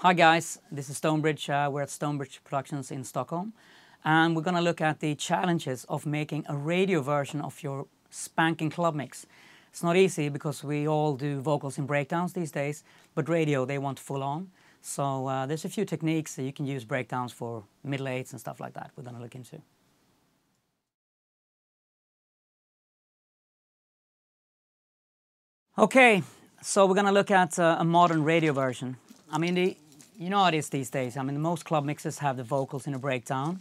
Hi guys, this is Stonebridge. We're at Stonebridge Productions in Stockholm, and we're going to look at the challenges of making a radio version of your spanking club mix. It's not easy because we all do vocals in breakdowns these days, but radio they want full on. So there's a few techniques that you can use breakdowns for middle eights and stuff like that we're going to look into. Okay, so we're going to look at a modern radio version. I mean, you know how it is these days. I mean, most club mixes have the vocals in a breakdown.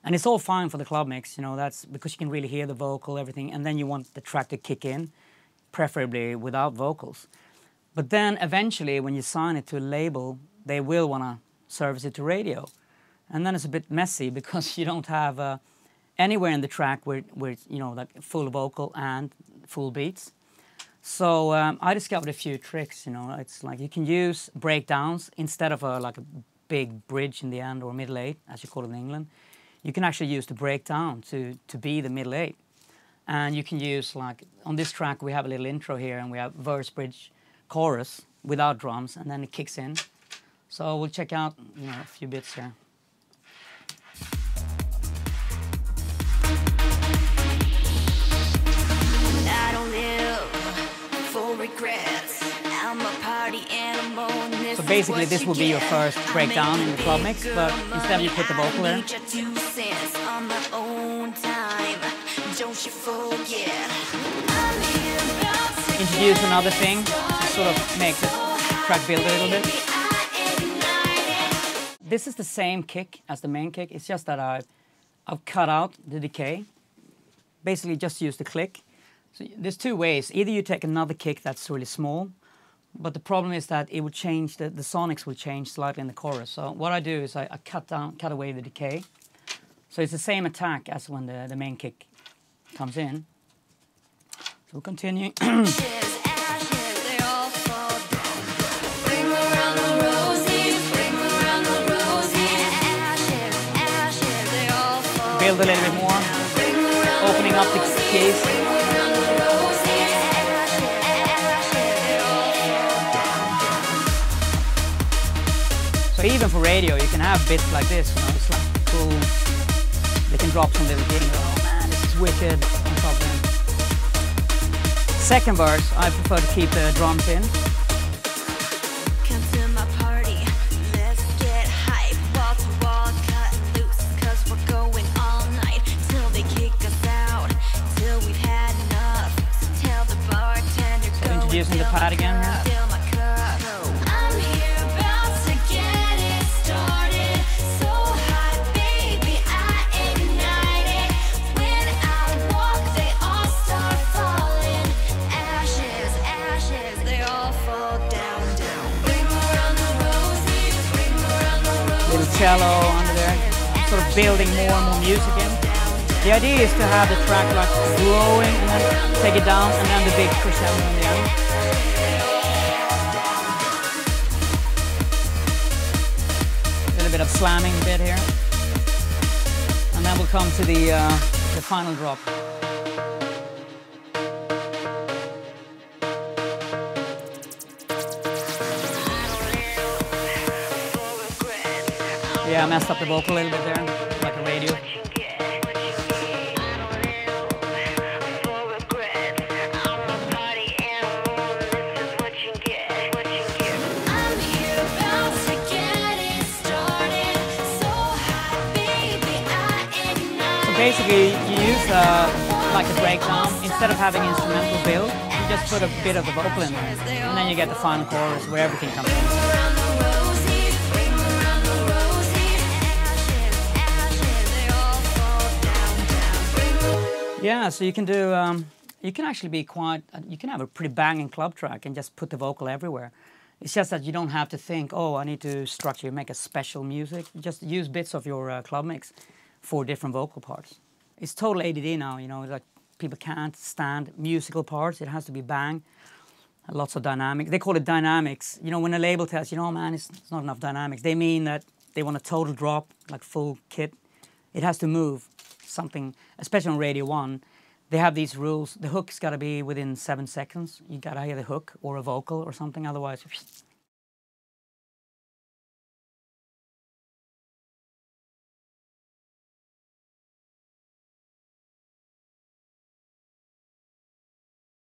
And it's all fine for the club mix, you know, that's because you can really hear the vocal, everything, and then you want the track to kick in, preferably without vocals. But then eventually, when you sign it to a label, they will want to service it to radio. And then it's a bit messy because you don't have anywhere in the track where you know, like full vocal and full beats. So I discovered a few tricks, you know. It's like you can use breakdowns instead of like a big bridge in the end or middle eight, as you call it in England. You can actually use the breakdown to be the middle eight. And you can use, like, on this track we have a little intro here and we have verse, bridge, chorus without drums, and then it kicks in. So we'll check out, you know, a few bits here. So basically this will be your first breakdown in the club mix, but instead you put the vocal there. Introduce another thing, sort of makes the track build a little bit. This is the same kick as the main kick, it's just that I've cut out the decay. Basically just use the click. So there's two ways. Either you take another kick that's really small, but the problem is that it would change, the sonics will change slightly in the chorus. So what I do is I cut away the decay. So it's the same attack as when the main kick comes in. So we'll continue. Build a little bit more, opening up the keys. So even for radio, you can have bits like this, you know, it's like cool. They can drop some little thing. Oh man, this is wicked on top of them. Second verse, I prefer to keep the drums in. Come to my party, let's get hype. Wall to wall, cut loose, cause we're going all night till they kick us out, till we've had enough. So tell the bartender, so introducing the pad again here. Cello under there, sort of building more and more music in. The idea is to have the track like growing and then take it down and then the big crescendo in the end. A little bit of slamming bit here. And then we'll come to the final drop. Yeah, I messed up the vocal a little bit there, like a radio. So basically, you use like a breakdown. Instead of having instrumental build, you just put a bit of the vocal in there, and then you get the final chorus where everything comes in. Yeah, so you can do, you can actually be quite, you can have a pretty banging club track and just put the vocal everywhere. It's just that you don't have to think, oh, I need to structure, make a special music. You just use bits of your club mix for different vocal parts. It's total ADD now, you know, like people can't stand musical parts. It has to be bang, lots of dynamics. They call it dynamics. You know, when a label tells you, oh man, it's not enough dynamics, they mean that they want a total drop, like full kit. It has to move. Something, especially on Radio 1, they have these rules. The hook's got to be within 7 seconds. You got to hear the hook or a vocal or something, otherwise